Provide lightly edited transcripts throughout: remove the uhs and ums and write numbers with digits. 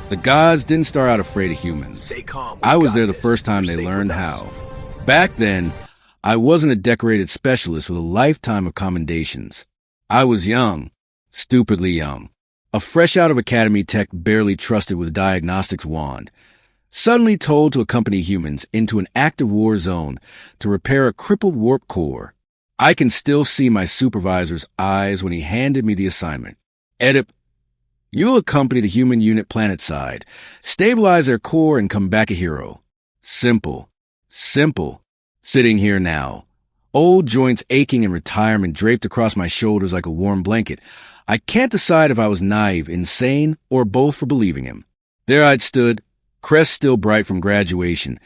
The gods didn't start out afraid of humans. Stay calm. I was there the first time they learned how. Back then, I wasn't a decorated specialist with a lifetime of commendations. I was young, stupidly young, a fresh out of academy tech barely trusted with a diagnostics wand, suddenly told to accompany humans into an active war zone to repair a crippled warp core. I can still see my supervisor's eyes when he handed me the assignment. Edip, you'll accompany the human unit planetside, stabilize their core, and come back a hero. Simple. Simple. Sitting here now, old joints aching in retirement draped across my shoulders like a warm blanket, I can't decide if I was naive, insane, or both for believing him. There I'd stood, crest still bright from graduation,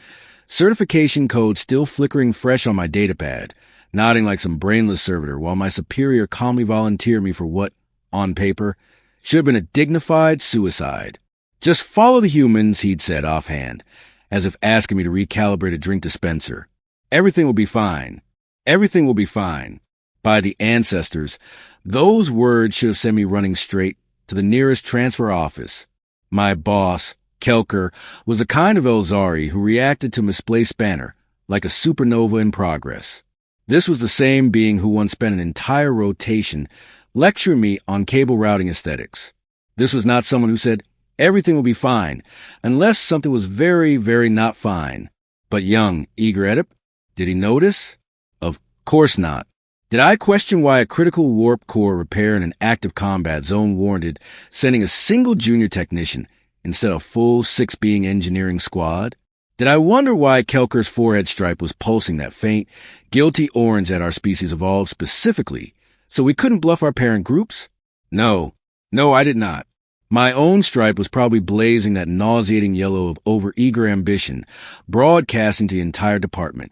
certification code still flickering fresh on my datapad, nodding like some brainless servitor while my superior calmly volunteered me for what, on paper, should have been a dignified suicide. Just follow the humans, he'd said offhand, as if asking me to recalibrate a drink dispenser. Everything will be fine. Everything will be fine. By the ancestors, those words should have sent me running straight to the nearest transfer office. My boss, Kelker, was a kind of Velzari who reacted to misplaced banner like a supernova in progress. This was the same being who once spent an entire rotation lecturing me on cable routing aesthetics. This was not someone who said, everything will be fine, unless something was very, very not fine. But young, eager Edip, did he notice? Of course not. Did I question why a critical warp core repair in an active combat zone warranted sending a single junior technician instead of a full six-being engineering squad? Did I wonder why Kelker's forehead stripe was pulsing that faint, guilty orange that our species evolved specifically so we couldn't bluff our parent groups? No, I did not. My own stripe was probably blazing that nauseating yellow of over-eager ambition, broadcasting to the entire department.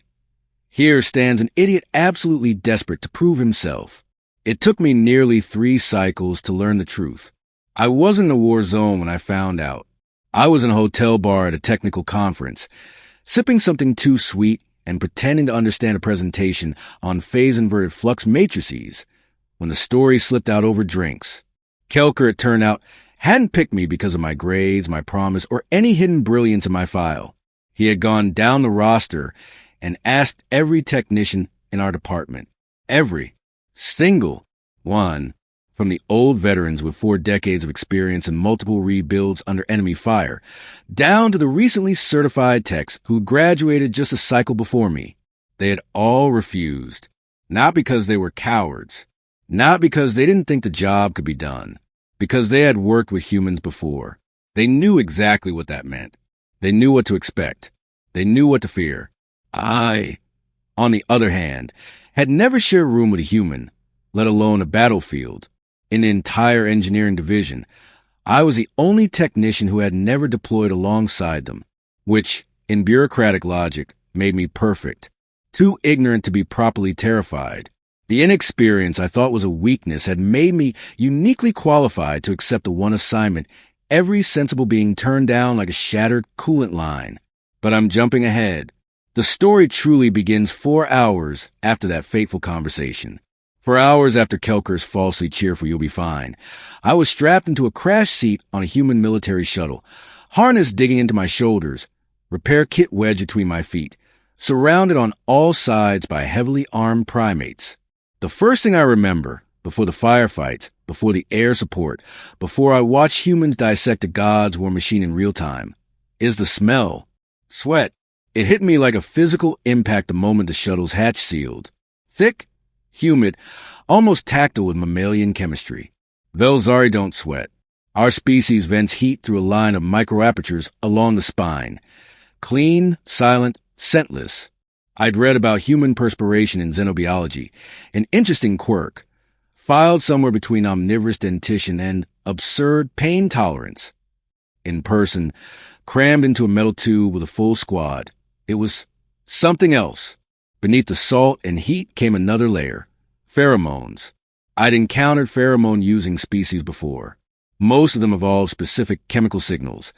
Here stands an idiot absolutely desperate to prove himself. It took me nearly 3 cycles to learn the truth. I wasn't in a war zone when I found out. I was in a hotel bar at a technical conference, sipping something too sweet and pretending to understand a presentation on phase-inverted flux matrices when the story slipped out over drinks. Kelker, it turned out, hadn't picked me because of my grades, my promise, or any hidden brilliance in my file. He had gone down the roster and asked every technician in our department, every single one, from the old veterans with 4 decades of experience and multiple rebuilds under enemy fire, down to the recently certified techs who graduated just a cycle before me. They had all refused, not because they were cowards, not because they didn't think the job could be done, because they had worked with humans before. They knew exactly what that meant. They knew what to expect. They knew what to fear. I, on the other hand, had never shared a room with a human, let alone a battlefield. In the entire engineering division, I was the only technician who had never deployed alongside them, which, in bureaucratic logic, made me perfect, too ignorant to be properly terrified. The inexperience I thought was a weakness had made me uniquely qualified to accept the one assignment every sensible being turned down like a shattered coolant line. But I'm jumping ahead. The story truly begins 4 hours after that fateful conversation. 4 hours after Kelker's falsely cheerful "you'll be fine," I was strapped into a crash seat on a human military shuttle, harness digging into my shoulders, repair kit wedged between my feet, surrounded on all sides by heavily armed primates. The first thing I remember, before the firefights, before the air support, before I watched humans dissect a god's war machine in real time, is the smell. Sweat. It hit me like a physical impact the moment the shuttle's hatch sealed. Thick, humid, almost tactile with mammalian chemistry. Velzari don't sweat. Our species vents heat through a line of microapertures along the spine. Clean, silent, scentless. I'd read about human perspiration in xenobiology, an interesting quirk, filed somewhere between omnivorous dentition and absurd pain tolerance. In person, crammed into a metal tube with a full squad, it was something else. Beneath the salt and heat came another layer. Pheromones. I'd encountered pheromone-using species before. Most of them evolved specific chemical signals,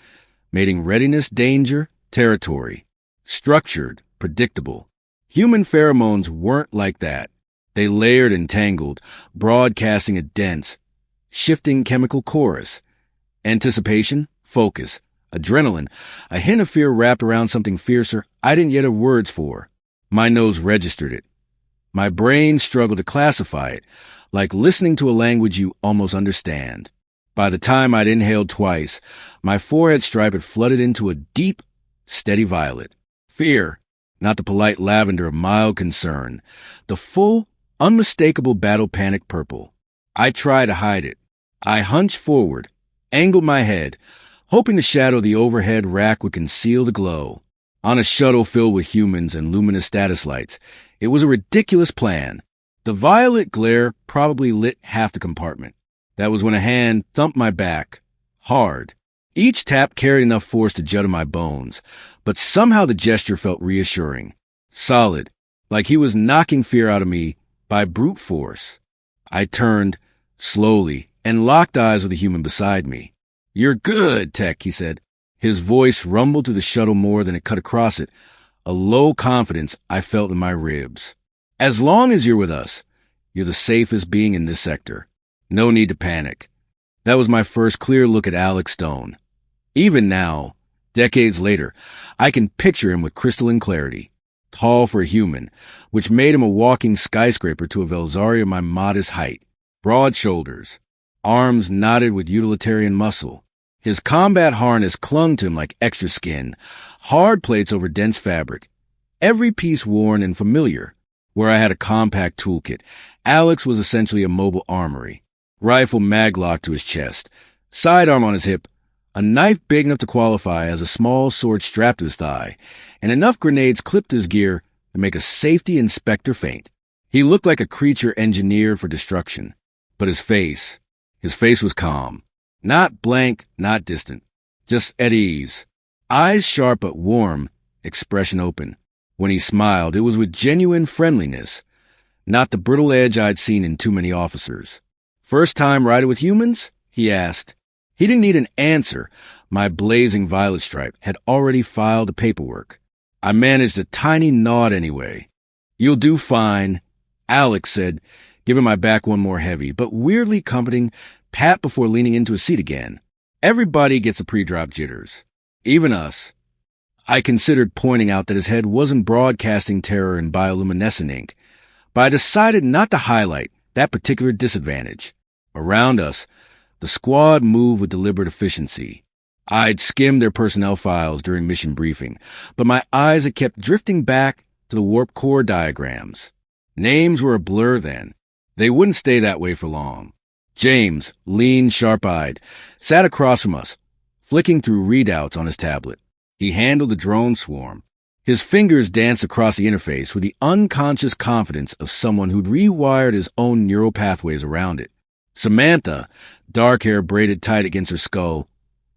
mating readiness, danger, territory. Structured, predictable. Human pheromones weren't like that. They layered and tangled, broadcasting a dense, shifting chemical chorus. Anticipation, focus, adrenaline, a hint of fear wrapped around something fiercer I didn't yet have words for. My nose registered it. My brain struggled to classify it, like listening to a language you almost understand. By the time I'd inhaled twice, my forehead stripe had flooded into a deep, steady violet. Fear, not the polite lavender of mild concern, the full, unmistakable battle panic purple. I tried to hide it. I hunched forward, angled my head, hoping the shadow of the overhead rack would conceal the glow. On a shuttle filled with humans and luminous status lights, it was a ridiculous plan. The violet glare probably lit half the compartment. That was when a hand thumped my back, hard. Each tap carried enough force to judder my bones, but somehow the gesture felt reassuring. Solid, like he was knocking fear out of me by brute force. I turned, slowly, and locked eyes with the human beside me. "You're good, Tech," he said. His voice rumbled through the shuttle more than it cut across it, a low confidence I felt in my ribs. "As long as you're with us, you're the safest being in this sector. No need to panic." That was my first clear look at Alex Stone. Even now, decades later, I can picture him with crystalline clarity. Tall for a human, which made him a walking skyscraper to a Velzari of my modest height. Broad shoulders, arms knotted with utilitarian muscle. His combat harness clung to him like extra skin, hard plates over dense fabric. Every piece worn and familiar. Where I had a compact toolkit, Alex was essentially a mobile armory. Rifle maglock to his chest, sidearm on his hip, a knife big enough to qualify as a small sword strapped to his thigh, and enough grenades clipped to his gear to make a safety inspector faint. He looked like a creature engineered for destruction. But his face was calm. Not blank, not distant. Just at ease. Eyes sharp but warm, expression open. When he smiled, it was with genuine friendliness, not the brittle edge I'd seen in too many officers. "First time riding with humans?" he asked. He didn't need an answer. My blazing violet stripe had already filed the paperwork. I managed a tiny nod anyway. "You'll do fine," Alex said, giving my back one more heavy, but weirdly comforting pat before leaning into his seat again. Everybody gets the pre-drop jitters. Even us. I considered pointing out that his head wasn't broadcasting terror in bioluminescent ink, but I decided not to highlight that particular disadvantage. Around us, the squad moved with deliberate efficiency. I'd skimmed their personnel files during mission briefing, but my eyes had kept drifting back to the warp core diagrams. Names were a blur then. They wouldn't stay that way for long. James, lean, sharp-eyed, sat across from us, flicking through readouts on his tablet. He handled the drone swarm. His fingers danced across the interface with the unconscious confidence of someone who'd rewired his own neural pathways around it. Samantha, dark hair braided tight against her skull,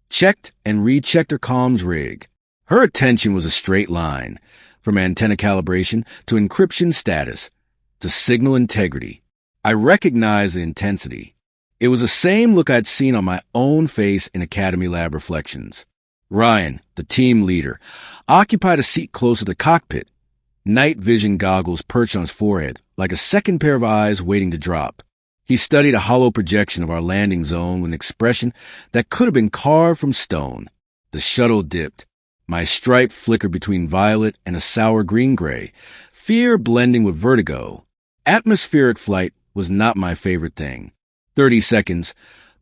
checked and rechecked her comms rig. Her attention was a straight line, from antenna calibration to encryption status, to signal integrity. I recognized the intensity. It was the same look I'd seen on my own face in Academy Lab reflections. Ryan, the team leader, occupied a seat close to the cockpit, night vision goggles perched on his forehead, like a second pair of eyes waiting to drop. He studied a hollow projection of our landing zone with an expression that could have been carved from stone. The shuttle dipped. My stripe flickered between violet and a sour green-gray, fear blending with vertigo. Atmospheric flight was not my favorite thing. 30 seconds,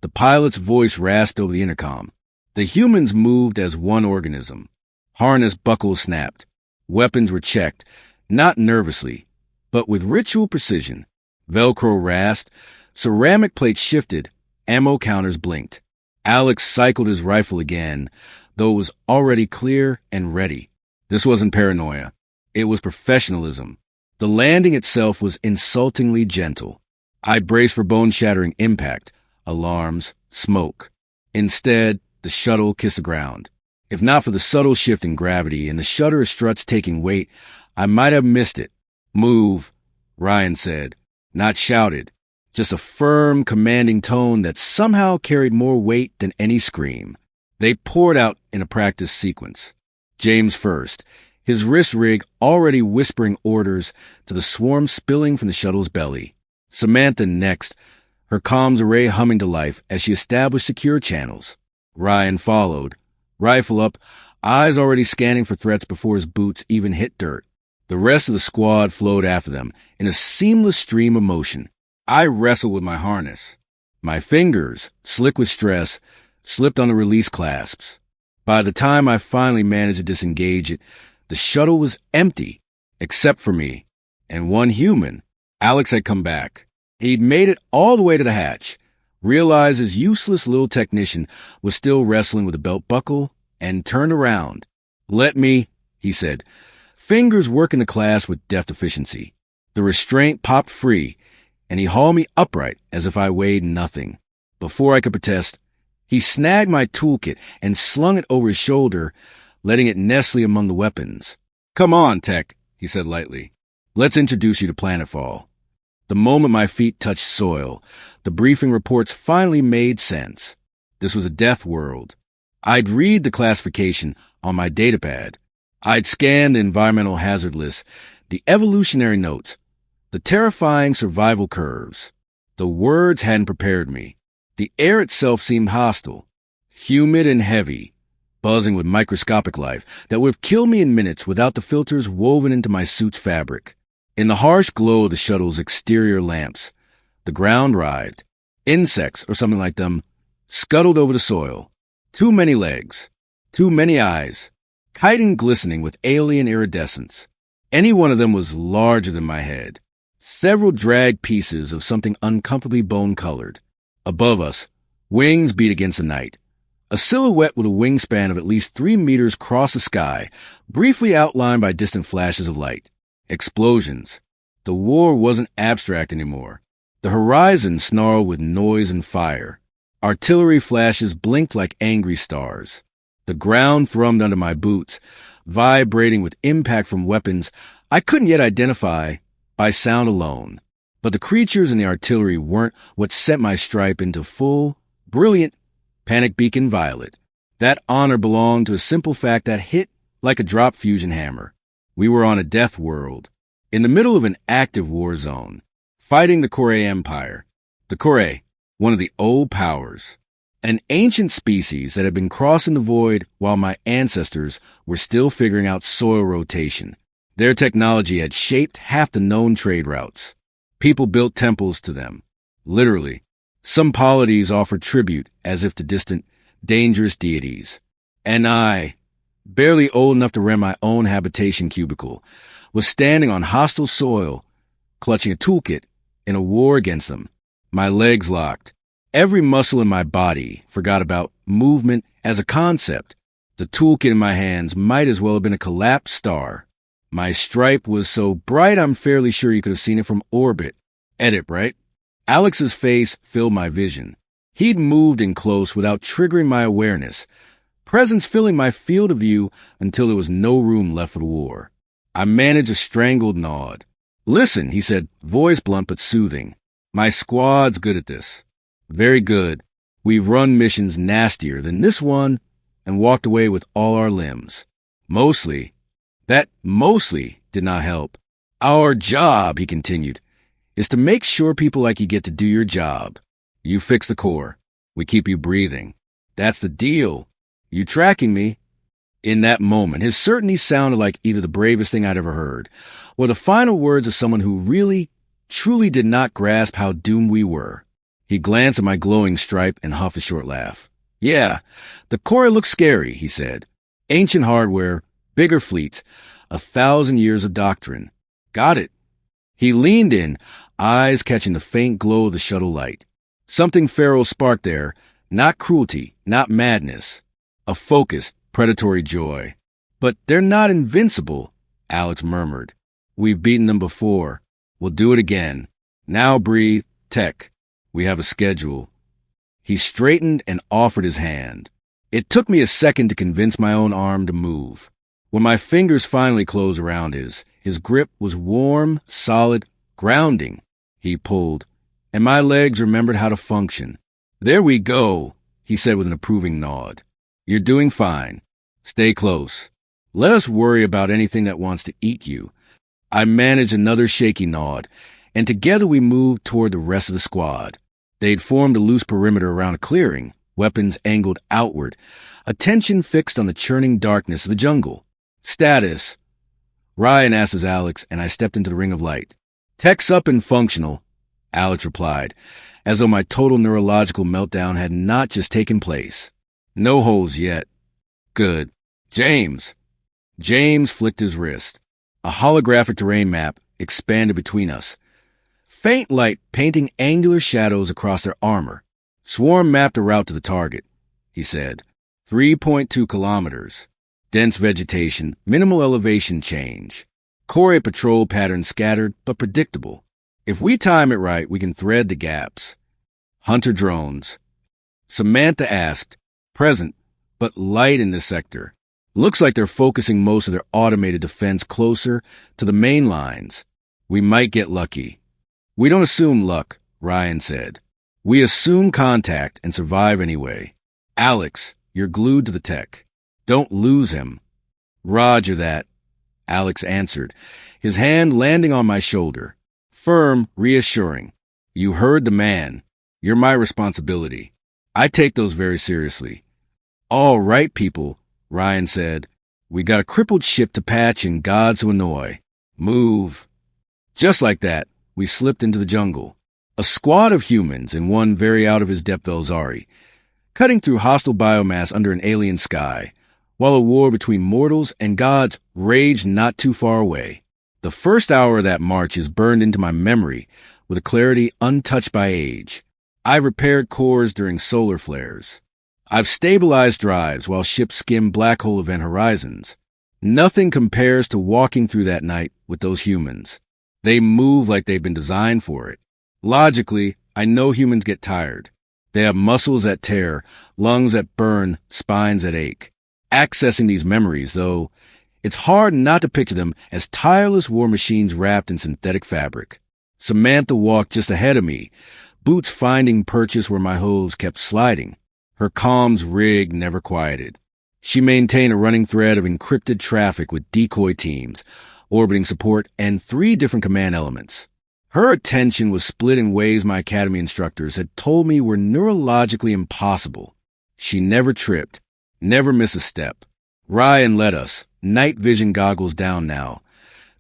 the pilot's voice rasped over the intercom. The humans moved as one organism. Harness buckles snapped. Weapons were checked, not nervously, but with ritual precision. Velcro rasped, ceramic plates shifted, ammo counters blinked. Alex cycled his rifle again, though it was already clear and ready. This wasn't paranoia. It was professionalism. The landing itself was insultingly gentle. I braced for bone-shattering impact, alarms, smoke. Instead, the shuttle kissed the ground. If not for the subtle shift in gravity and the shudder of struts taking weight, I might have missed it. "Move," Ryan said. Not shouted, just a firm, commanding tone that somehow carried more weight than any scream. They poured out in a practice sequence. James first, his wrist rig already whispering orders to the swarm spilling from the shuttle's belly. Samantha next, her comms array humming to life as she established secure channels. Ryan followed, rifle up, eyes already scanning for threats before his boots even hit dirt. The rest of the squad flowed after them in a seamless stream of motion. I wrestled with my harness. My fingers, slick with stress, slipped on the release clasps. By the time I finally managed to disengage it, the shuttle was empty, except for me, and one human. Alex had come back. He'd made it all the way to the hatch, realized his useless little technician was still wrestling with a belt buckle, and turned around. "Let me," he said, fingers working the class with deft efficiency. The restraint popped free, and he hauled me upright as if I weighed nothing. Before I could protest, he snagged my toolkit and slung it over his shoulder, letting it nestle among the weapons. "Come on, Tech," he said lightly. "Let's introduce you to Planetfall." The moment my feet touched soil, the briefing reports finally made sense. This was a death world. I'd read the classification on my datapad. I'd scan the environmental hazard list, the evolutionary notes, the terrifying survival curves. The words hadn't prepared me. The air itself seemed hostile, humid and heavy, buzzing with microscopic life that would have killed me in minutes without the filters woven into my suit's fabric. In the harsh glow of the shuttle's exterior lamps, the ground writhed. Insects, or something like them, scuttled over the soil. Too many legs, too many eyes, kiting glistening with alien iridescence. Any one of them was larger than my head. Several dragged pieces of something uncomfortably bone-colored. Above us, wings beat against the night. A silhouette with a wingspan of at least 3 meters crossed the sky, briefly outlined by distant flashes of light. Explosions. The war wasn't abstract anymore. The horizon snarled with noise and fire. Artillery flashes blinked like angry stars. The ground thrummed under my boots, vibrating with impact from weapons I couldn't yet identify by sound alone. But the creatures in the artillery weren't what sent my stripe into full, brilliant, panic beacon violet. That honor belonged to a simple fact that hit like a drop fusion hammer. We were on a death world, in the middle of an active war zone, fighting the Kore Empire. The Kore, one of the old powers, an ancient species that had been crossing the void while my ancestors were still figuring out soil rotation. Their technology had shaped half the known trade routes. People built temples to them. Literally, some polities offered tribute as if to distant, dangerous deities. And I, barely old enough to rent my own habitation cubicle, was standing on hostile soil, clutching a toolkit in a war against them. My legs locked. Every muscle in my body forgot about movement as a concept. The toolkit in my hands might as well have been a collapsed star. My stripe was so bright I'm fairly sure you could have seen it from orbit. Edip, right? Alex's face filled my vision. He'd moved in close without triggering my awareness, presence filling my field of view until there was no room left for the war. I managed a strangled nod. "Listen," he said, voice blunt but soothing. "My squad's good at this. Very good. We've run missions nastier than this one and walked away with all our limbs. Mostly. That mostly did not help. Our job," he continued, "is to make sure people like you get to do your job. You fix the core. We keep you breathing. That's the deal. You tracking me?" In that moment, his certainty sounded like either the bravest thing I'd ever heard, or the final words of someone who really, truly did not grasp how doomed we were. He glanced at my glowing stripe and huffed a short laugh. "Yeah, the core looks scary," he said. "Ancient hardware, bigger fleets, 1,000 years of doctrine. Got it." He leaned in, eyes catching the faint glow of the shuttle light. Something feral sparked there, not cruelty, not madness. A focused, predatory joy. "But they're not invincible," Alex murmured. "We've beaten them before. We'll do it again. Now breathe, Tech. We have a schedule." He straightened and offered his hand. It took me a second to convince my own arm to move. When my fingers finally closed around his grip was warm, solid, grounding. He pulled, and my legs remembered how to function. "There we go," he said with an approving nod. "You're doing fine. Stay close. Let us worry about anything that wants to eat you." I managed another shaky nod, and together we moved toward the rest of the squad. They'd formed a loose perimeter around a clearing, weapons angled outward, attention fixed on the churning darkness of the jungle. Status. Ryan asked as Alex, and I stepped into the ring of light. Tech's up and functional, Alex replied, as though my total neurological meltdown had not just taken place. No holes yet. Good. James. James flicked his wrist. A holographic terrain map expanded between us. Faint light painting angular shadows across their armor. Swarm mapped a route to the target, he said. 3.2 kilometers. Dense vegetation, minimal elevation change. Core patrol pattern scattered, but predictable. If we time it right, we can thread the gaps. Hunter drones. Samantha asked, present, but light in this sector. Looks like they're focusing most of their automated defense closer to the main lines. We might get lucky. We don't assume luck, Ryan said. We assume contact and survive anyway. Alex, you're glued to the tech. Don't lose him. Roger that, Alex answered, his hand landing on my shoulder. Firm, reassuring. You heard the man. You're my responsibility. I take those very seriously. All right, people, Ryan said. We got a crippled ship to patch in God's Illinois. Move. Just like that, we slipped into the jungle. A squad of humans and one very out of his depth Velzari, cutting through hostile biomass under an alien sky, while a war between mortals and gods raged not too far away. The first hour of that march is burned into my memory with a clarity untouched by age. I've repaired cores during solar flares. I've stabilized drives while ships skim black hole event horizons. Nothing compares to walking through that night with those humans. They move like they've been designed for it. Logically, I know humans get tired. They have muscles that tear, lungs that burn, spines that ache. Accessing these memories, though, it's hard not to picture them as tireless war machines wrapped in synthetic fabric. Samantha walked just ahead of me, boots finding purchase where my hooves kept sliding. Her comms rig never quieted. She maintained a running thread of encrypted traffic with decoy teams, orbiting support, and 3 different command elements. Her attention was split in ways my academy instructors had told me were neurologically impossible. She never tripped, never missed a step. Ryan led us, night vision goggles down now,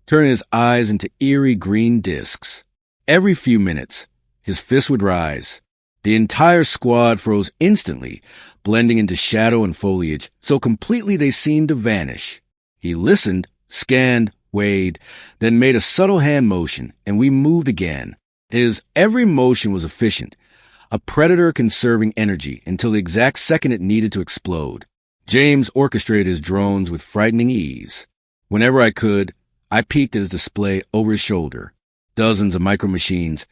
turning his eyes into eerie green discs. Every few minutes, his fist would rise. The entire squad froze instantly, blending into shadow and foliage so completely they seemed to vanish. He listened, scanned, weighed, then made a subtle hand motion, and we moved again. His every motion was efficient, a predator conserving energy until the exact second it needed to explode. James orchestrated his drones with frightening ease. Whenever I could, I peeked at his display over his shoulder. Dozens of micro-machines,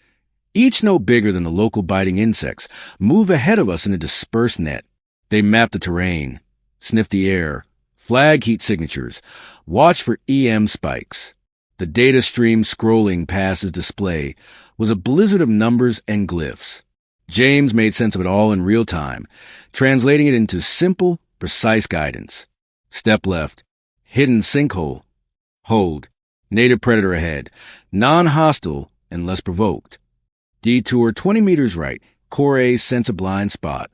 each no bigger than the local biting insects, move ahead of us in a dispersed net. They map the terrain, sniff the air, flag heat signatures, watch for EM spikes. The data stream scrolling past his display was a blizzard of numbers and glyphs. James made sense of it all in real time, translating it into simple, precise guidance. Step left, hidden sinkhole. Hold, native predator ahead, non-hostile unless provoked. Detour 20 meters right, Core A sense a blind spot.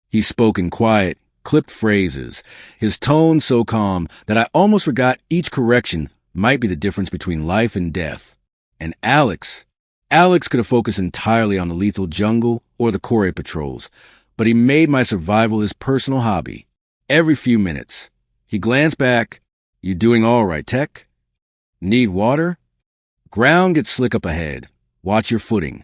He spoke in quiet, clipped phrases, his tone so calm that I almost forgot each correction might be the difference between life and death. And Alex could have focused entirely on the lethal jungle or the Core patrols, but he made my survival his personal hobby. Every few minutes, he glanced back. You doing all right, Tech? Need water? Ground gets slick up ahead. Watch your footing.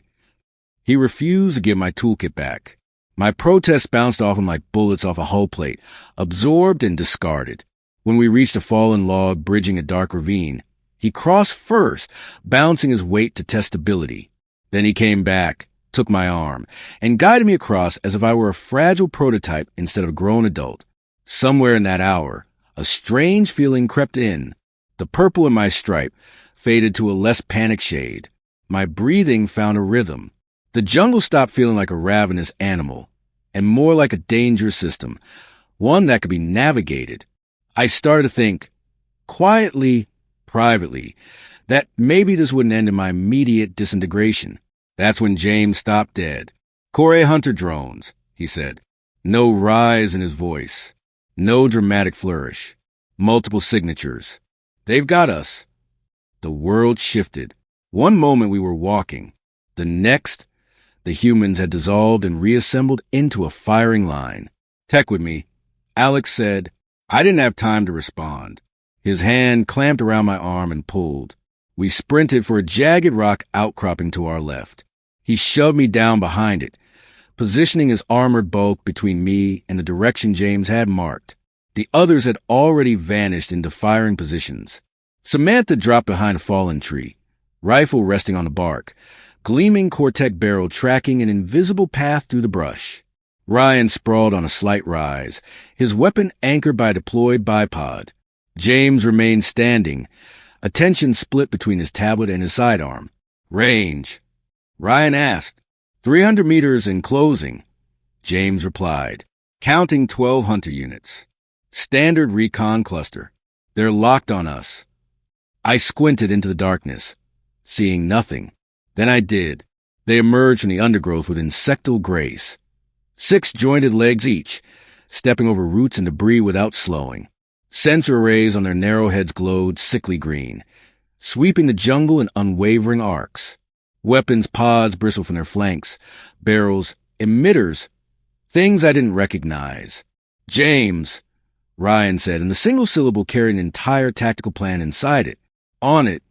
He refused to give my toolkit back. My protest bounced off him like bullets off a hull plate, absorbed and discarded. When we reached a fallen log bridging a dark ravine, he crossed first, bouncing his weight to test stability. Then he came back, took my arm, and guided me across as if I were a fragile prototype instead of a grown adult. Somewhere in that hour, a strange feeling crept in. The purple in my stripe faded to a less panic shade. My breathing found a rhythm. The jungle stopped feeling like a ravenous animal, and more like a dangerous system, one that could be navigated. I started to think, quietly, privately, that maybe this wouldn't end in my immediate disintegration. That's when James stopped dead. Core Hunter drones, he said. No rise in his voice. No dramatic flourish. Multiple signatures. They've got us. The world shifted. One moment we were walking. The next, the humans had dissolved and reassembled into a firing line. Tech with me, Alex said. I didn't have time to respond. His hand clamped around my arm and pulled. We sprinted for a jagged rock outcropping to our left. He shoved me down behind it, positioning his armored bulk between me and the direction James had marked. The others had already vanished into firing positions. Samantha dropped behind a fallen tree, rifle resting on the bark, gleaming Cortec barrel tracking an invisible path through the brush. Ryan sprawled on a slight rise, his weapon anchored by a deployed bipod. James remained standing, attention split between his tablet and his sidearm. Range. Ryan asked. 300 meters in closing. James replied, counting 12 hunter units. Standard recon cluster. They're locked on us. I squinted into the darkness, seeing nothing. Then I did. They emerged from the undergrowth with insectal grace. 6 jointed legs each, stepping over roots and debris without slowing. Sensor arrays on their narrow heads glowed sickly green, sweeping the jungle in unwavering arcs. Weapons pods bristled from their flanks, barrels, emitters, things I didn't recognize. James, Ryan said, and the single syllable carried an entire tactical plan inside it. On it,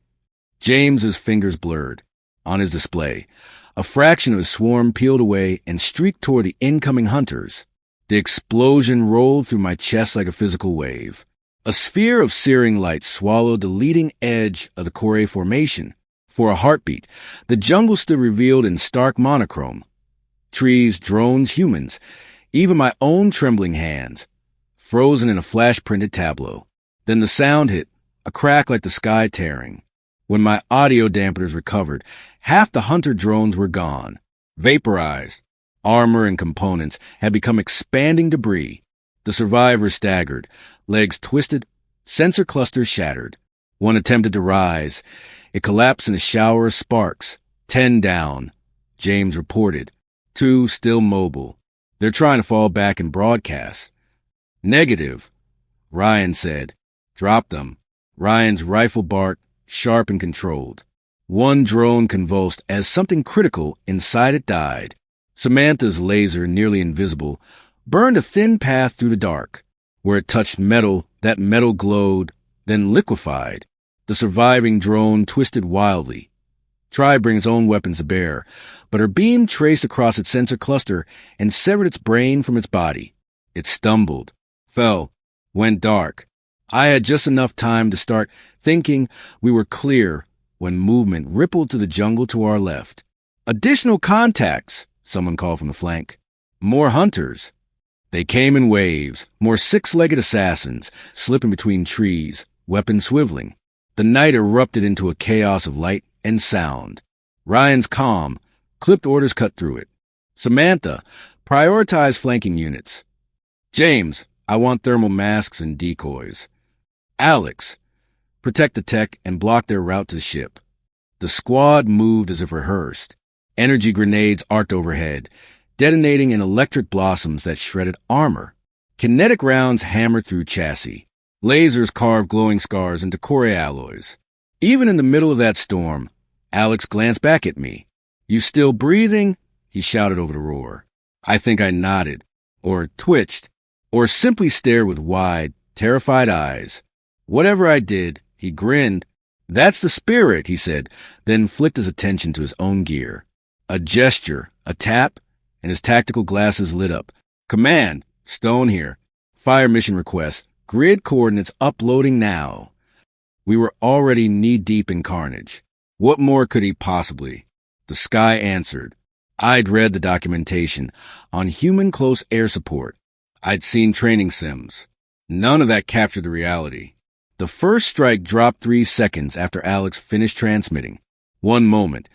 James's fingers blurred. On his display, a fraction of his swarm peeled away and streaked toward the incoming hunters. The explosion rolled through my chest like a physical wave. A sphere of searing light swallowed the leading edge of the Corée formation. For a heartbeat, the jungle stood revealed in stark monochrome. Trees, drones, humans, even my own trembling hands, frozen in a flash-printed tableau. Then the sound hit, a crack like the sky tearing. When my audio dampeners recovered, half the hunter drones were gone, vaporized. Armor and components had become expanding debris. The survivors staggered, legs twisted, sensor clusters shattered. One attempted to rise. It collapsed in a shower of sparks. 10 down, James reported. 2 still mobile. They're trying to fall back and broadcast. Negative, Ryan said. Drop them. Ryan's rifle barked, sharp and controlled. 1 drone convulsed as something critical inside it died. Samantha's laser, nearly invisible, burned a thin path through the dark. Where it touched metal, that metal glowed, then liquefied. The surviving drone twisted wildly. Tried to bring its own weapons to bear, but her beam traced across its sensor cluster and severed its brain from its body. It stumbled, fell, went dark. I had just enough time to start thinking we were clear when movement rippled to the jungle to our left. Additional contacts, someone called from the flank. More hunters. They came in waves, more 6-legged assassins, slipping between trees, weapons swiveling. The night erupted into a chaos of light and sound. Ryan's calm, clipped orders cut through it. Samantha, prioritize flanking units. James, I want thermal masks and decoys. Alex, protect the tech and block their route to the ship. The squad moved as if rehearsed. Energy grenades arced overhead, detonating in electric blossoms that shredded armor. Kinetic rounds hammered through chassis. Lasers carved glowing scars into Corée alloys. Even in the middle of that storm, Alex glanced back at me. You still breathing? He shouted over the roar. I think I nodded, or twitched, or simply stared with wide, terrified eyes. Whatever I did, he grinned. That's the spirit, he said, then flicked his attention to his own gear. A gesture, a tap, and his tactical glasses lit up. Command, Stone here. Fire mission request. Grid coordinates uploading now. We were already knee-deep in carnage. What more could he possibly? The sky answered. I'd read the documentation on human close air support. I'd seen training sims. None of that captured the reality. The first strike dropped 3 seconds after Alex finished transmitting. One moment.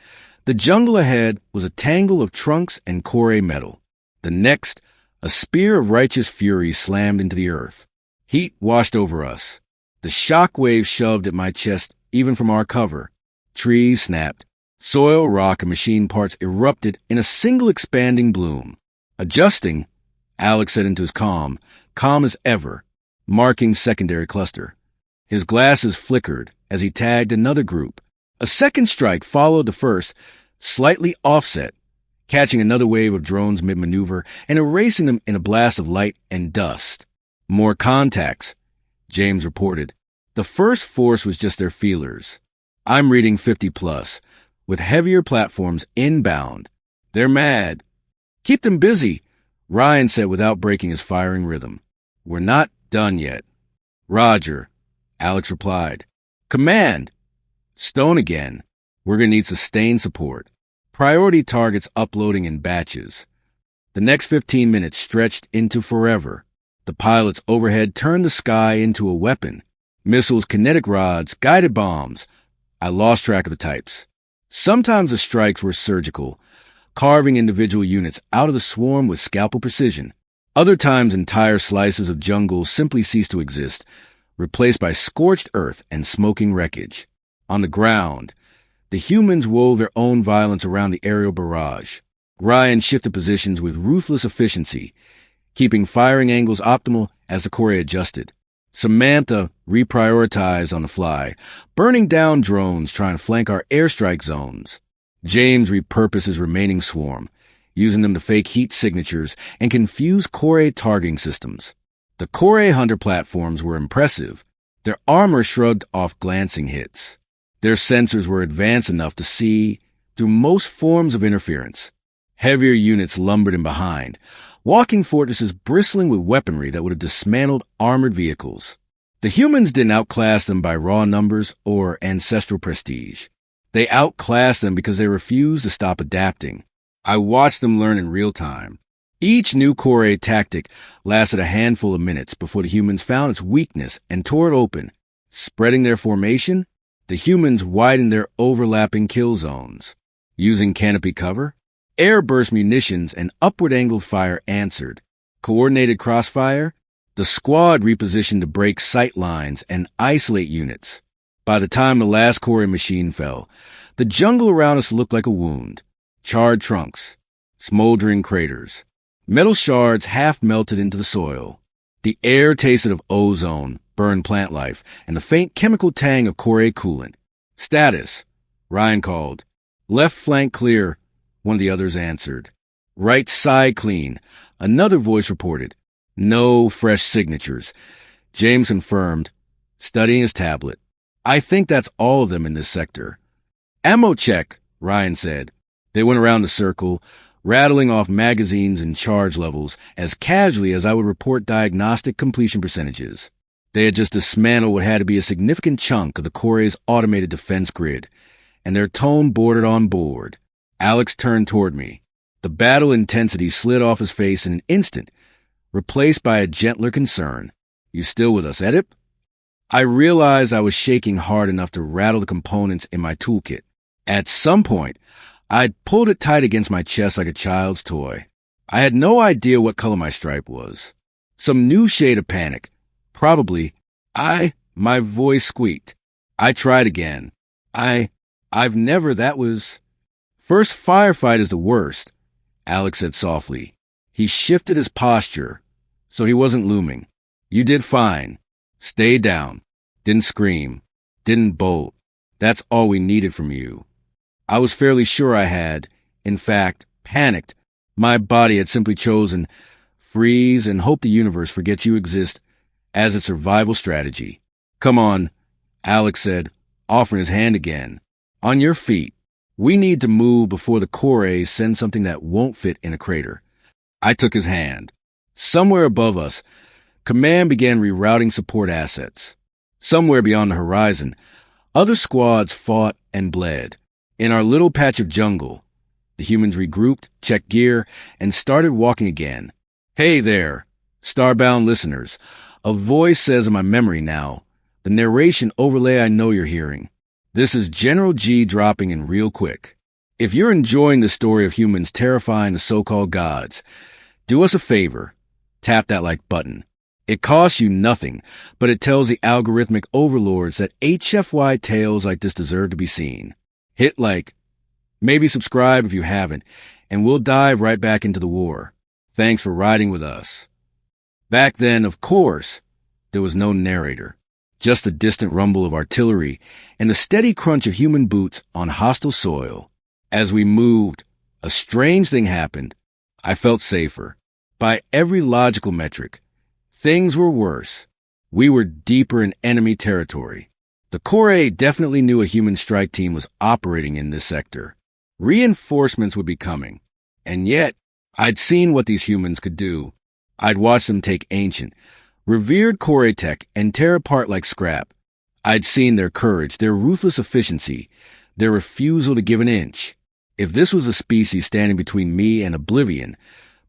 The jungle ahead was a tangle of trunks and Corée metal. The next, a spear of righteous fury slammed into the earth. Heat washed over us. The shock wave shoved at my chest even from our cover. Trees snapped. Soil, rock, and machine parts erupted in a single expanding bloom. Adjusting, Alex said into his calm as ever, marking secondary cluster. His glasses flickered as he tagged another group. A second strike followed the first, slightly offset, catching another wave of drones mid-maneuver and erasing them in a blast of light and dust. More contacts, James reported. The first force was just their feelers. I'm reading 50 plus, with heavier platforms inbound. They're mad. Keep them busy, Ryan said without breaking his firing rhythm. We're not done yet. Roger, Alex replied. Command. Stone again. We're going to need sustained support. Priority targets uploading in batches. The next 15 minutes stretched into forever. The pilots overhead turned the sky into a weapon. Missiles, kinetic rods, guided bombs. I lost track of the types. Sometimes the strikes were surgical, carving individual units out of the swarm with scalpel precision. Other times entire slices of jungle simply ceased to exist, replaced by scorched earth and smoking wreckage. On the ground, the humans wove their own violence around the aerial barrage. Ryan shifted positions with ruthless efficiency, keeping firing angles optimal as the Corps adjusted. Samantha reprioritized on the fly, burning down drones trying to flank our airstrike zones. James repurposed his remaining swarm, using them to fake heat signatures and confuse Corps targeting systems. The Corps Hunter platforms were impressive. Their armor shrugged off glancing hits. Their sensors were advanced enough to see through most forms of interference. Heavier units lumbered in behind, walking fortresses bristling with weaponry that would have dismantled armored vehicles. The humans didn't outclass them by raw numbers or ancestral prestige. They outclassed them because they refused to stop adapting. I watched them learn in real time. Each new Corps tactic lasted a handful of minutes before the humans found its weakness and tore it open. Spreading their formation, the humans widened their overlapping kill zones. Using canopy cover, air-burst munitions and upward-angled fire answered. Coordinated crossfire, the squad repositioned to break sight lines and isolate units. By the time the last Corps machine fell, the jungle around us looked like a wound. Charred trunks, smoldering craters, metal shards half melted into the soil. The air tasted of ozone, burned plant life, and the faint chemical tang of Corps coolant. Status, Ryan called. Left flank clear, one of the others answered. Right side clean, another voice reported. No fresh signatures. James confirmed, studying his tablet. I think that's all of them in this sector. Ammo check, Ryan said. They went around the circle, rattling off magazines and charge levels as casually as I would report diagnostic completion percentages. They had just dismantled what had to be a significant chunk of the Corps' automated defense grid, and their tone bordered on bored. Alex turned toward me. The battle intensity slid off his face in an instant, replaced by a gentler concern. You still with us, Edip? I realized I was shaking hard enough to rattle the components in my toolkit. At some point, I'd pulled it tight against my chest like a child's toy. I had no idea what color my stripe was. Some new shade of panic. Probably. My voice squeaked. I tried again. I've never, that was... First firefight is the worst, Alex said softly. He shifted his posture, so he wasn't looming. You did fine. Stayed down. Didn't scream. Didn't bolt. That's all we needed from you. I was fairly sure I had, in fact, panicked. My body had simply chosen freeze and hope the universe forgets you exist as a survival strategy. Come on, Alex said, offering his hand again. On your feet. We need to move before the Corps send something that won't fit in a crater. I took his hand. Somewhere above us, Command began rerouting support assets. Somewhere beyond the horizon, other squads fought and bled. In our little patch of jungle, the humans regrouped, checked gear, and started walking again. Hey there, starbound listeners. A voice says in my memory now, the narration overlay I know you're hearing. This is General G dropping in real quick. If you're enjoying the story of humans terrifying the so-called gods, do us a favor. Tap that like button. It costs you nothing, but it tells the algorithmic overlords that HFY tales like this deserve to be seen. Hit like. Maybe subscribe if you haven't, and we'll dive right back into the war. Thanks for riding with us. Back then, of course, there was no narrator, just the distant rumble of artillery and the steady crunch of human boots on hostile soil. As we moved, a strange thing happened. I felt safer. By every logical metric, things were worse. We were deeper in enemy territory. The Corps definitely knew a human strike team was operating in this sector. Reinforcements would be coming. And yet, I'd seen what these humans could do. I'd watched them take ancient, revered Corps tech and tear apart like scrap. I'd seen their courage, their ruthless efficiency, their refusal to give an inch. If this was a species standing between me and oblivion,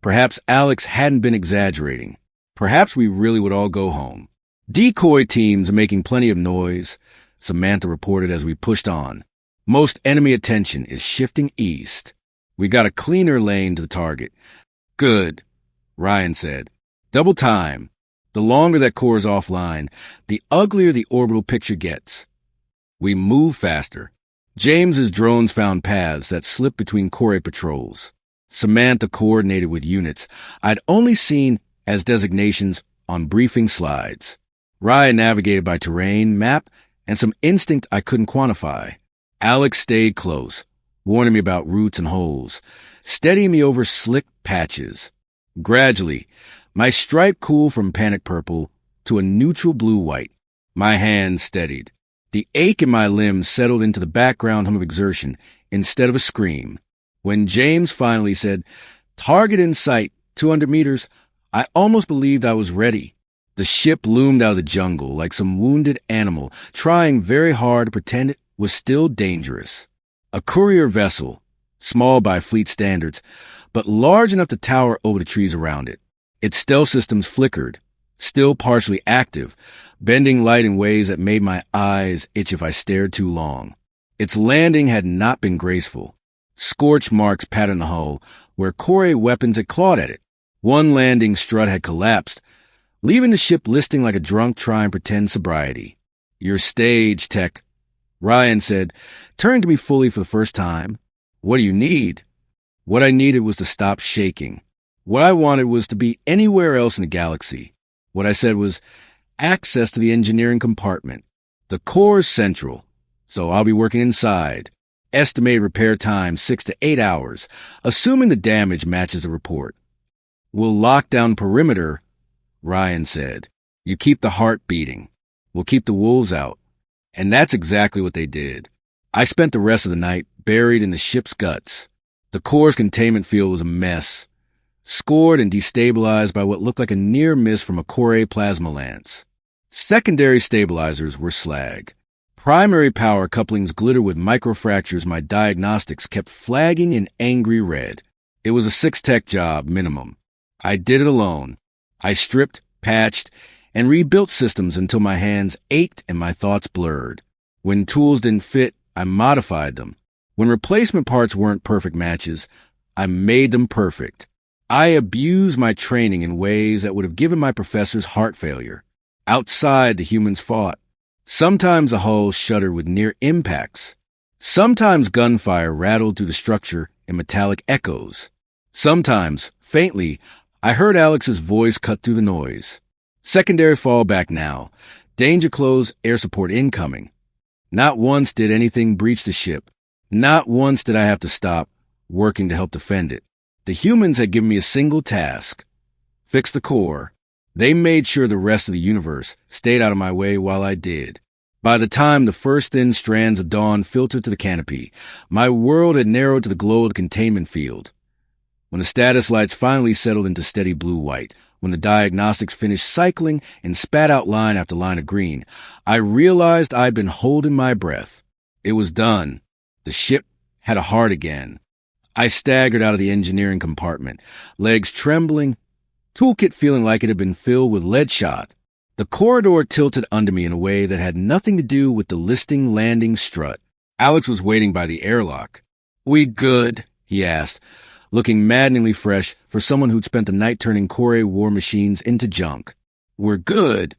perhaps Alex hadn't been exaggerating. Perhaps we really would all go home. Decoy teams are making plenty of noise, Samantha reported as we pushed on. Most enemy attention is shifting east. We got a cleaner lane to the target. Good, Ryan said. Double time. The longer that core is offline, the uglier the orbital picture gets. We move faster. James's drones found paths that slipped between Corps patrols. Samantha coordinated with units I'd only seen as designations on briefing slides. Ryan navigated by terrain, map, and some instinct I couldn't quantify. Alex stayed close, warning me about roots and holes, steadying me over slick patches. Gradually, my stripe cooled from panic purple to a neutral blue-white. My hands steadied. The ache in my limbs settled into the background hum of exertion instead of a scream. When James finally said, "Target in sight, 200 meters," I almost believed I was ready. The ship loomed out of the jungle like some wounded animal, trying very hard to pretend it was still dangerous. A courier vessel, small by fleet standards, but large enough to tower over the trees around it. Its stealth systems flickered, still partially active, bending light in ways that made my eyes itch if I stared too long. Its landing had not been graceful. Scorch marks patterned the hull, where Corps weapons had clawed at it. One landing strut had collapsed, leaving the ship listing like a drunk trying to pretend sobriety. "Your stage, Tech," Ryan said, turning to me fully for the first time. "What do you need?" What I needed was to stop shaking. What I wanted was to be anywhere else in the galaxy. What I said was access to the engineering compartment. The core is central, so I'll be working inside. Estimated repair time 6 to 8 hours, assuming the damage matches the report. "We'll lock down perimeter," Ryan said. "You keep the heart beating. We'll keep the wolves out." And that's exactly what they did. I spent the rest of the night buried in the ship's guts. The core's containment field was a mess, scored and destabilized by what looked like a near miss from a Corps plasma lance. Secondary stabilizers were slag. Primary power couplings glittered with microfractures my diagnostics kept flagging in angry red. It was a 6-tech job, minimum. I did it alone. I stripped, patched, and rebuilt systems until my hands ached and my thoughts blurred. When tools didn't fit, I modified them. When replacement parts weren't perfect matches, I made them perfect. I abused my training in ways that would have given my professors heart failure. Outside, the humans fought. Sometimes the hull shuddered with near impacts. Sometimes gunfire rattled through the structure in metallic echoes. Sometimes, faintly, I heard Alex's voice cut through the noise. "Secondary fallback now. Danger close, air support incoming." Not once did anything breach the ship. Not once did I have to stop working to help defend it. The humans had given me a single task: fix the core. They made sure the rest of the universe stayed out of my way while I did. By the time the first thin strands of dawn filtered to the canopy, my world had narrowed to the glow of the containment field. When the status lights finally settled into steady blue-white, when the diagnostics finished cycling and spat out line after line of green, I realized I'd been holding my breath. It was done. The ship had a heart again. I staggered out of the engineering compartment, legs trembling, toolkit feeling like it had been filled with lead shot. The corridor tilted under me in a way that had nothing to do with the listing landing strut. Alex was waiting by the airlock. "We good?" he asked, looking maddeningly fresh for someone who'd spent the night turning Corps war machines into junk. "We're good."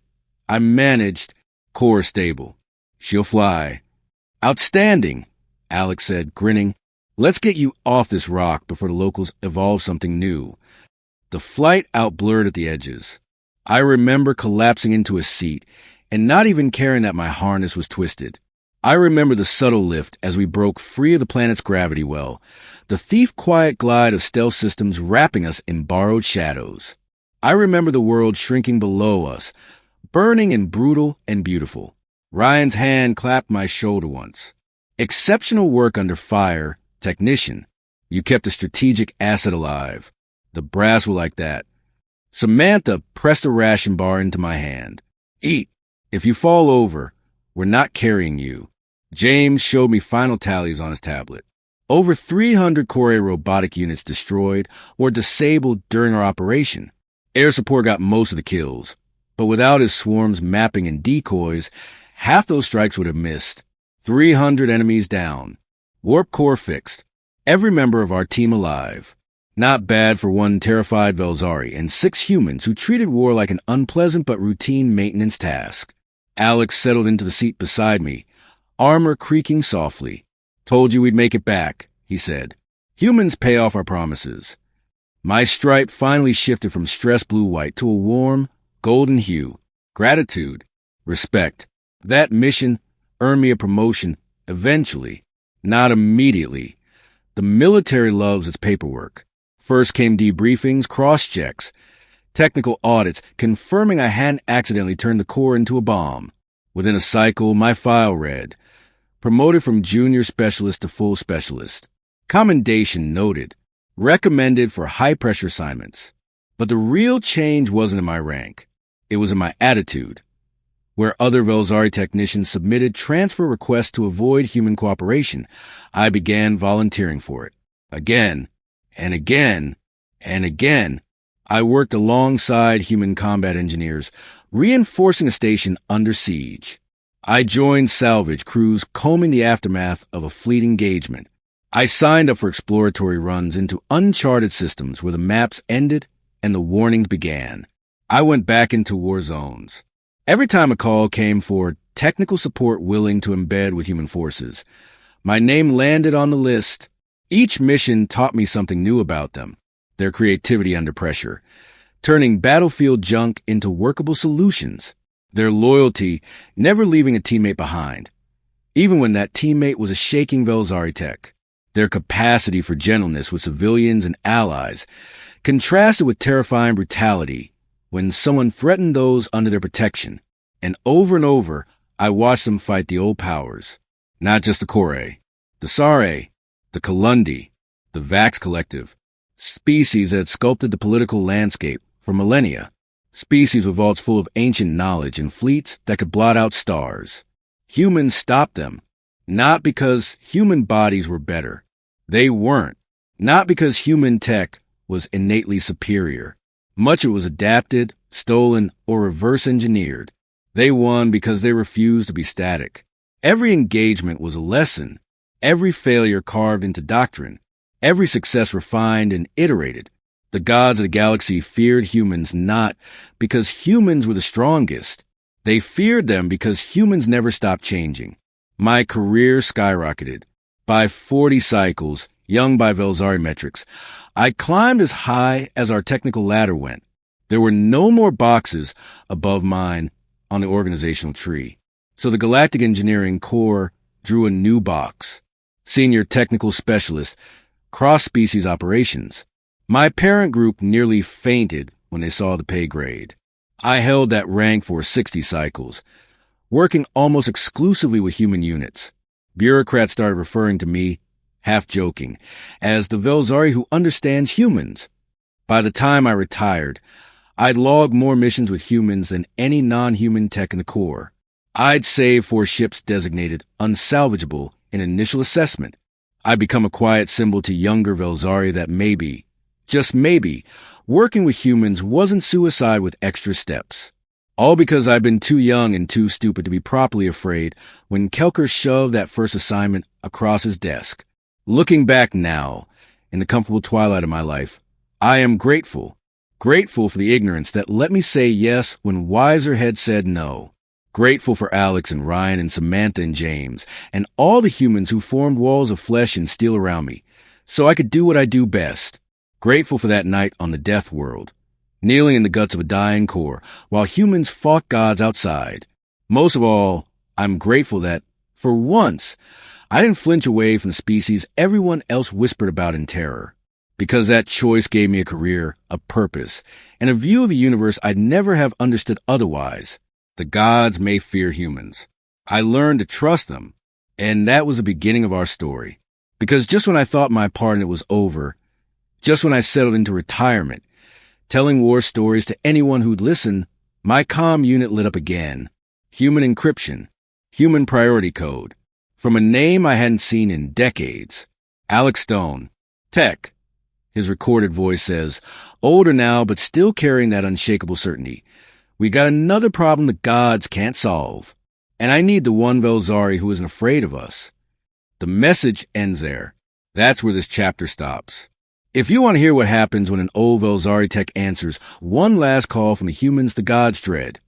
I managed. "Core stable. She'll fly." "Outstanding," Alex said, grinning. "Let's get you off this rock before the locals evolve something new." The flight outblurred at the edges. I remember collapsing into a seat and not even caring that my harness was twisted. I remember the subtle lift as we broke free of the planet's gravity well, the thief-quiet glide of stealth systems wrapping us in borrowed shadows. I remember the world shrinking below us, burning and brutal and beautiful. Ryan's hand clapped my shoulder once. Exceptional work under fire, technician. You kept a strategic asset alive. The brass were like that. Samantha pressed a ration bar into my hand. Eat. If you fall over, we're not carrying you. James showed me final tallies on his tablet. Over 300 Core robotic units destroyed or disabled during our operation. Air support got most of the kills, but without his swarms mapping and decoys, half those strikes would have missed. 300 enemies down. Warp core fixed. Every member of our team alive. Not bad for one terrified Velzari and 6 humans who treated war like an unpleasant but routine maintenance task. Alex settled into the seat beside me, armor creaking softly. Told you we'd make it back, he said. Humans pay off our promises. My stripe finally shifted from stress blue-white to a warm, golden hue. Gratitude. Respect. That mission earned me a promotion eventually, not immediately. The military loves its paperwork. First came debriefings, cross-checks, technical audits confirming I hadn't accidentally turned the core into a bomb. Within a cycle, my file read, promoted from junior specialist to full specialist. Commendation noted, recommended for high-pressure assignments. But the real change wasn't in my rank. It was in my attitude. Where other Velzari technicians submitted transfer requests to avoid human cooperation, I began volunteering for it. Again, and again, and again, I worked alongside human combat engineers, reinforcing a station under siege. I joined salvage crews combing the aftermath of a fleet engagement. I signed up for exploratory runs into uncharted systems where the maps ended and the warnings began. I went back into war zones. Every time a call came for technical support willing to embed with human forces, my name landed on the list. Each mission taught me something new about them, their creativity under pressure, turning battlefield junk into workable solutions, their loyalty never leaving a teammate behind, even when that teammate was a shaking Velzari tech, their capacity for gentleness with civilians and allies, contrasted with terrifying brutality when someone threatened those under their protection. And over, I watched them fight the old powers, not just the Core, the Sare, the Kalundi, the Vax Collective, species that had sculpted the political landscape for millennia, species with vaults full of ancient knowledge and fleets that could blot out stars. Humans stopped them, not because human bodies were better. They weren't. Not because human tech was innately superior. Much of it was adapted, stolen, or reverse engineered. They won because they refused to be static. Every engagement was a lesson. Every failure carved into doctrine. Every success refined and iterated. The gods of the galaxy feared humans not because humans were the strongest. They feared them because humans never stopped changing. My career skyrocketed. By 40 cycles, young by Velzari metrics, I climbed as high as our technical ladder went. There were no more boxes above mine on the organizational tree. So the Galactic Engineering Corps drew a new box. Senior Technical Specialist, Cross-Species Operations. My parent group nearly fainted when they saw the pay grade. I held that rank for 60 cycles, working almost exclusively with human units. Bureaucrats started referring to me, half joking, as the Velzari who understands humans. By the time I retired, I'd logged more missions with humans than any non-human tech in the Corps. I'd saved 4 ships designated unsalvageable in initial assessment. I'd become a quiet symbol to younger Velzari that maybe, just maybe, working with humans wasn't suicide with extra steps. All because I'd been too young and too stupid to be properly afraid when Kelker shoved that first assignment across his desk. Looking back now, in the comfortable twilight of my life, I am grateful for the ignorance that let me say yes when wiser heads said no. Grateful for Alex and Ryan and Samantha and James and all the humans who formed walls of flesh and steel around me so I could do what I do best, Grateful for that night on the death world, kneeling in the guts of a dying core, while humans fought gods outside. Most of all, I'm grateful that, for once, I didn't flinch away from the species everyone else whispered about in terror, because that choice gave me a career, a purpose, and a view of the universe I'd never have understood otherwise. The gods may fear humans. I learned to trust them, and that was the beginning of our story. Because just when I thought my part in it was over, just when I settled into retirement, telling war stories to anyone who'd listen, my comm unit lit up again. Human encryption, human priority code, from a name I hadn't seen in decades. Alex Stone, Tech. His recorded voice says, older now, but still carrying that unshakable certainty. We got another problem the gods can't solve. And I need the one Velzari who isn't afraid of us. The message ends there. That's where this chapter stops. If you want to hear what happens when an old Velzari tech answers one last call from the humans the gods dread,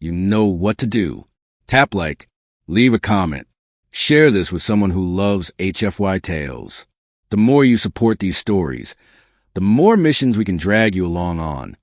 you know what to do. Tap like, leave a comment, share this with someone who loves HFY tales. The more you support these stories, the more missions we can drag you along on.